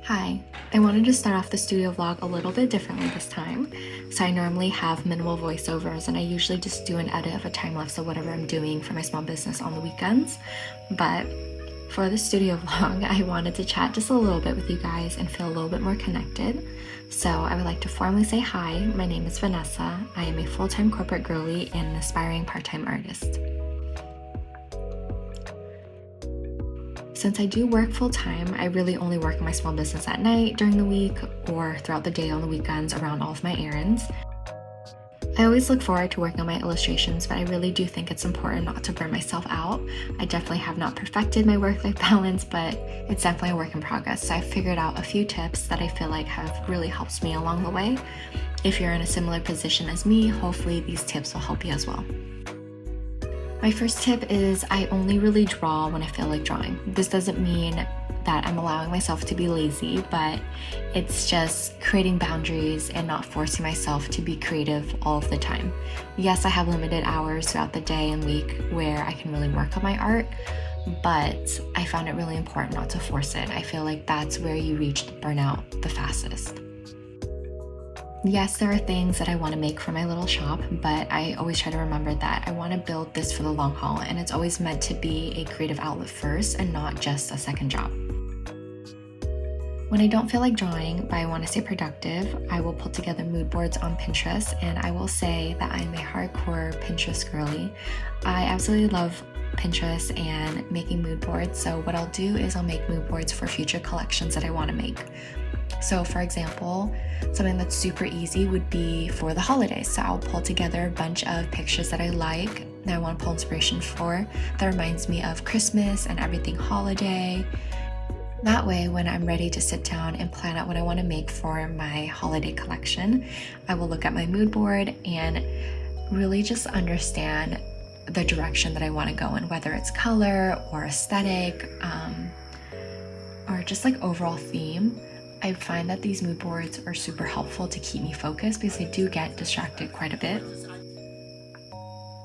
Hi, I wanted to start off the studio vlog a little bit differently this time. So I normally have minimal voiceovers and I usually just do an edit of a time lapse of whatever I'm doing for my small business on the weekends. But for the studio vlog, I wanted to chat just a little bit with you guys and feel a little bit more connected. So I would like to formally say hi, my name is Vanessa. I am a full-time corporate girly and an aspiring part-time artist. Since I do work full-time, I really only work in my small business at night during the week or throughout the day on the weekends around all of my errands. I always look forward to working on my illustrations, but I really do think it's important not to burn myself out. I definitely have not perfected my work-life balance, but it's definitely a work in progress. So I've figured out a few tips that I feel like have really helped me along the way. If you're in a similar position as me, hopefully these tips will help you as well. My first tip is I only really draw when I feel like drawing. This doesn't mean that I'm allowing myself to be lazy, but it's just creating boundaries and not forcing myself to be creative all of the time. Yes, I have limited hours throughout the day and week where I can really work on my art, but I found it really important not to force it. I feel like that's where you reach the burnout the fastest. Yes, there are things that I want to make for my little shop, but I always try to remember that I want to build this for the long haul, and it's always meant to be a creative outlet first and not just a second job. When I don't feel like drawing, but I want to stay productive, I will pull together mood boards on Pinterest, and I will say that I'm a hardcore Pinterest girly. I absolutely love Pinterest and making mood boards, so what I'll do is I'll make mood boards for future collections that I want to make. So for example, something that's super easy would be for the holidays. So I'll pull together a bunch of pictures that I like, that I want to pull inspiration for, that reminds me of Christmas and everything holiday. That way, when I'm ready to sit down and plan out what I want to make for my holiday collection, I will look at my mood board and really just understand the direction that I want to go in, whether it's color or aesthetic, or just like overall theme. I find that these mood boards are super helpful to keep me focused because I do get distracted quite a bit.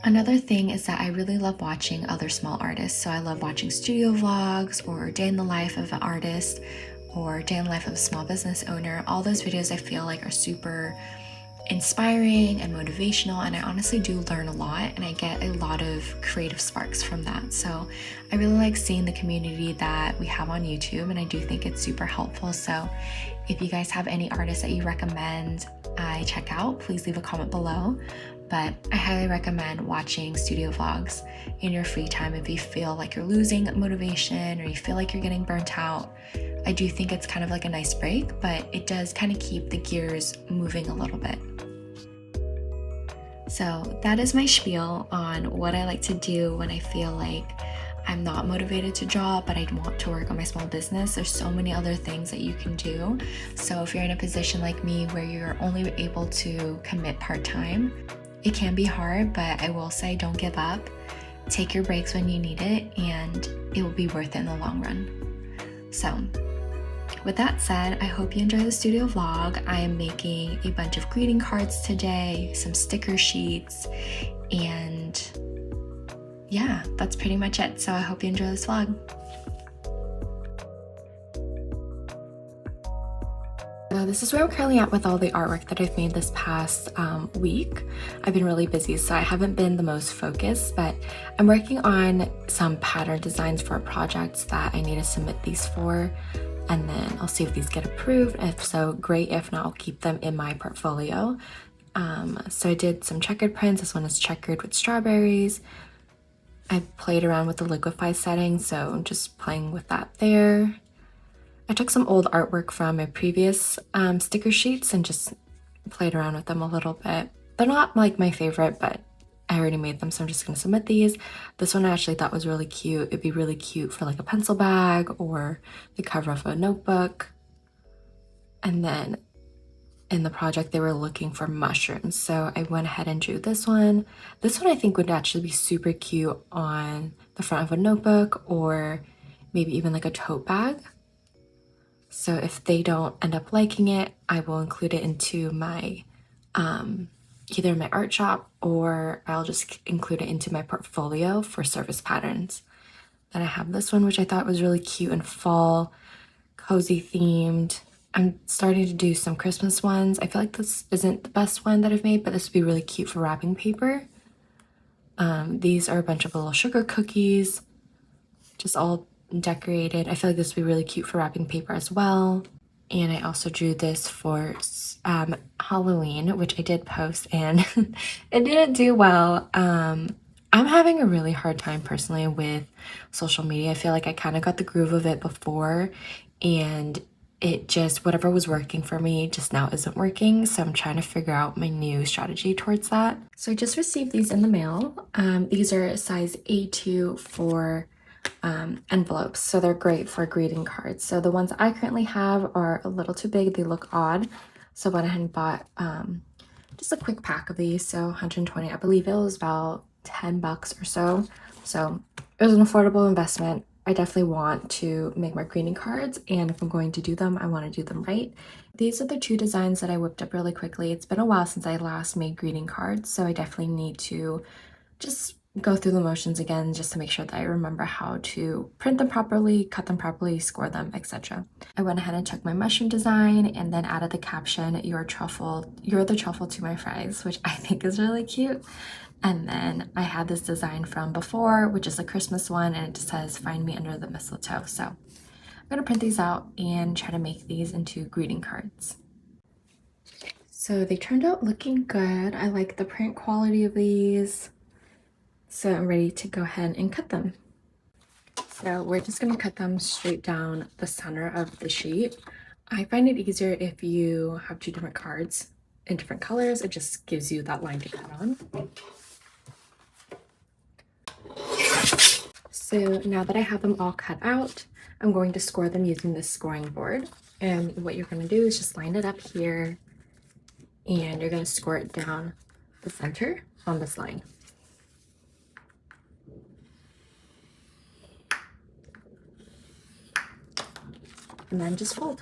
Another thing is that I really love watching other small artists. So I love watching studio vlogs or day in the life of an artist or day in the life of a small business owner. All those videos I feel like are super inspiring and motivational, and I honestly do learn a lot and I get a lot of creative sparks from that. So I really like seeing the community that we have on YouTube, and I do think it's super helpful. So if you guys have any artists that you recommend I check out, please leave a comment below. But I highly recommend watching studio vlogs in your free time if you feel like you're losing motivation or you feel like you're getting burnt out. I do think it's kind of like a nice break, but it does kind of keep the gears moving a little bit. So that is my spiel on what I like to do when I feel like I'm not motivated to draw, but I want to work on my small business. There's so many other things that you can do. So if you're in a position like me where you're only able to commit part-time, it can be hard, but I will say don't give up. Take your breaks when you need it, and it will be worth it in the long run. So with that said, I hope you enjoy the studio vlog. I am making a bunch of greeting cards today, some sticker sheets, and yeah, that's pretty much it. So I hope you enjoy this vlog. So this is where I'm currently at with all the artwork that I've made this past week. I've been really busy, so I haven't been the most focused, but I'm working on some pattern designs for projects that I need to submit these for. And then I'll see if these get approved. If so, great. If not, I'll keep them in my portfolio. So I did some checkered prints. This one is checkered with strawberries. I played around with the liquify setting, so I'm just playing with that there. I took some old artwork from my previous sticker sheets and just played around with them a little bit. They're not like my favorite, but I already made them, so I'm just going to submit these. This one I actually thought was really cute. It'd be really cute for like a pencil bag or the cover of a notebook. And then in the project, they were looking for mushrooms, so I went ahead and drew this one. This one I think would actually be super cute on the front of a notebook or maybe even like a tote bag. So if they don't end up liking it, I will include it into my either my art shop, or I'll just include it into my portfolio for service patterns. Then I have this one, which I thought was really cute and fall, cozy themed. I'm starting to do some Christmas ones. I feel like this isn't the best one that I've made, but this would be really cute for wrapping paper. These are a bunch of little sugar cookies, just all decorated. I feel like this would be really cute for wrapping paper as well. And I also drew this for Halloween, which I did post, and it didn't do well. I'm having a really hard time personally with social media. I feel like I kind of got the groove of it before, and it just, whatever was working for me just now isn't working. So I'm trying to figure out my new strategy towards that. So I just received these in the mail. These are size A2 for envelopes, so they're great for greeting cards. So the ones I currently have are a little too big, they look odd, so I went ahead and bought just a quick pack of these. So 120, I believe it was about 10 bucks or so, so it was an affordable investment. I definitely want to make my greeting cards, and if I'm going to do them, I want to do them right. These are the two designs that I whipped up really quickly. It's been a while since I last made greeting cards, so I definitely need to just go through the motions again just to make sure that I remember how to print them properly, cut them properly, score them, etc. I went ahead and took my mushroom design and then added the caption, "You're the truffle to my fries," which I think is really cute. And then I had this design from before, which is a Christmas one, and it just says, "Find me under the mistletoe." So I'm gonna print these out and try to make these into greeting cards. So they turned out looking good. I like the print quality of these. So I'm ready to go ahead and cut them. So we're just going to cut them straight down the center of the sheet. I find it easier if you have two different cards in different colors. It just gives you that line to cut on. So now that I have them all cut out, I'm going to score them using this scoring board. And what you're going to do is just line it up here, and you're going to score it down the center on this line. And then just fold.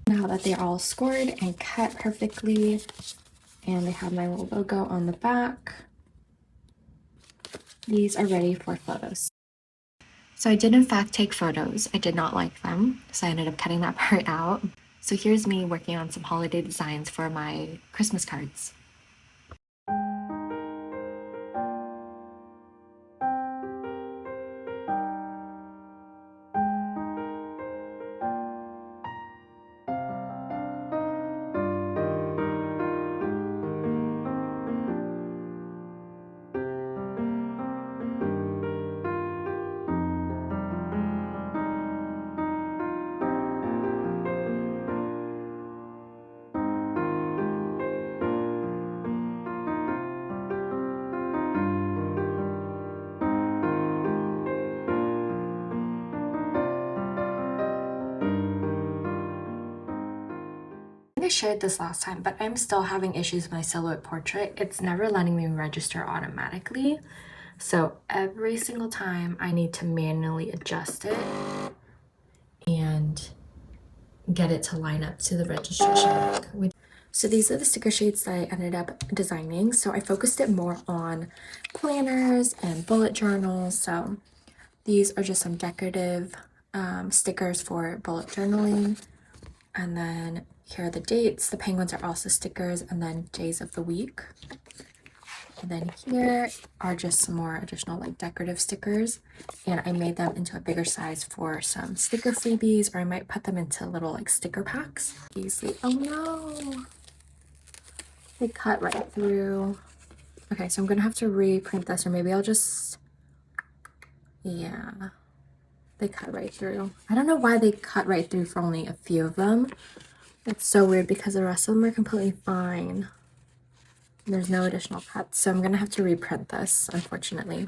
Now that they're all scored and cut perfectly, and they have my little logo on the back, these are ready for photos. So I did in fact take photos. I did not like them, so I ended up cutting that part out. So here's me working on some holiday designs for my Christmas cards. I shared this last time, but I'm still having issues with my silhouette portrait. It's never letting me register automatically. So every single time I need to manually adjust it and get it to line up to the registration link. So these are the sticker sheets that I ended up designing. So I focused it more on planners and bullet journals. So these are just some decorative stickers for bullet journaling. And then here are the dates. The penguins are also stickers, and then days of the week. And then here are just some more additional like decorative stickers, and I made them into a bigger size for some sticker freebies, or I might put them into little like sticker packs. Easily. Oh no, they cut right through. Okay, so I'm gonna have to reprint this, or maybe I'll just, yeah, they cut right through. I don't know why they cut right through for only a few of them. It's so weird because the rest of them are completely fine. There's no additional cuts, so I'm gonna have to reprint this, unfortunately.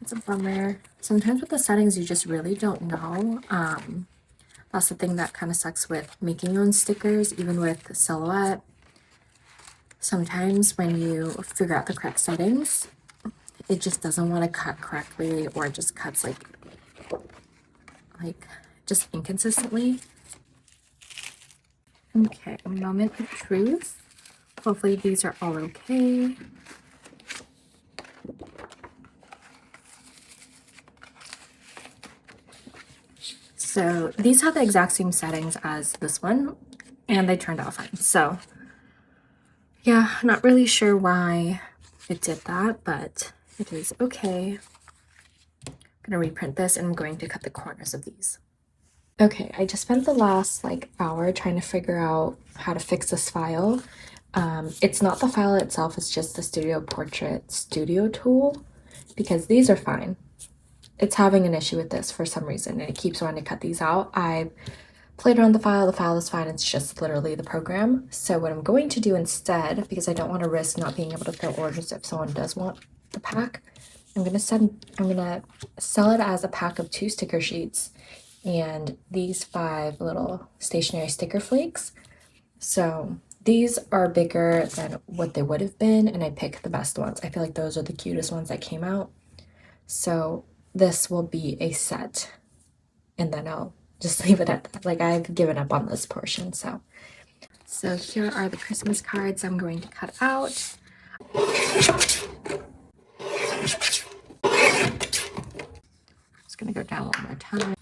It's a bummer. Sometimes with the settings, you just really don't know. That's the thing that kind of sucks with making your own stickers, even with silhouette. Sometimes when you figure out the correct settings, it just doesn't want to cut correctly, or it just cuts like just inconsistently. Okay, a moment of truth. Hopefully these are all okay. So these have the exact same settings as this one, and they turned out fine. So yeah, not really sure why it did that, but it is okay. I'm gonna reprint this and I'm going to cut the corners of these. Okay, I just spent the last hour trying to figure out how to fix this file. It's not the file itself, it's just the Studio Portrait Studio tool, because these are fine. It's having an issue with this for some reason, and it keeps wanting to cut these out. I played around the file is fine, it's just literally the program. So what I'm going to do instead, because I don't want to risk not being able to fill orders if someone does want the pack, I'm gonna sell it as a pack of 2 sticker sheets and these 5 little stationery sticker flakes. So these are bigger than what they would have been, and I picked the best ones. I feel like those are the cutest ones that came out. So this will be a set, and then I'll just leave it at that. I've given up on this portion. So here are the Christmas cards I'm going to cut out. Just gonna go down one more time.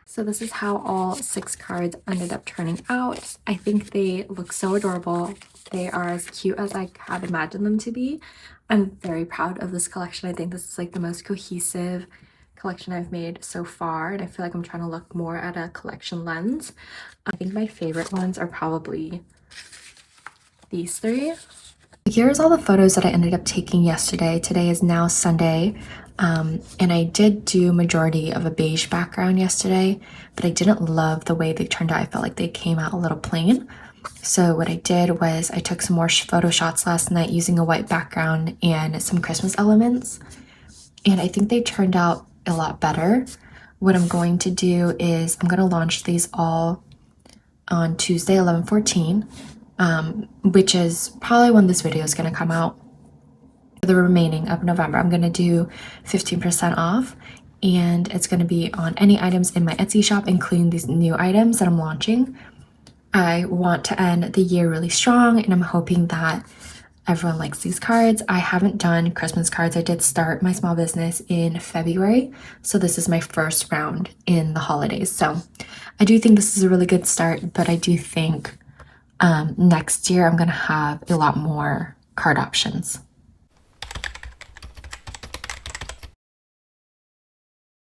So this is how all 6 cards ended up turning out. I think they look so adorable. They are as cute as I had imagined them to be. I'm very proud of this collection. I think this is the most cohesive collection I've made so far, and I feel like I'm trying to look more at a collection lens. I think my favorite ones are probably these 3. Here's all the photos that I ended up taking yesterday. Today is now Sunday, and I did do majority of a beige background yesterday, but I didn't love the way they turned out. I felt like they came out a little plain. So what I did was I took some more photo shots last night using a white background and some Christmas elements, and I think they turned out a lot better. What I'm going to do is I'm going to launch these all on Tuesday, 11/14. Which is probably when this video is going to come out. For the remaining of November, I'm going to do 15% off, and it's going to be on any items in my Etsy shop, including these new items that I'm launching. I want to end the year really strong, and I'm hoping that everyone likes these cards. I haven't done Christmas cards. I did start my small business in February, so this is my first round in the holidays. So I do think this is a really good start, but I do think next year I'm gonna have a lot more card options.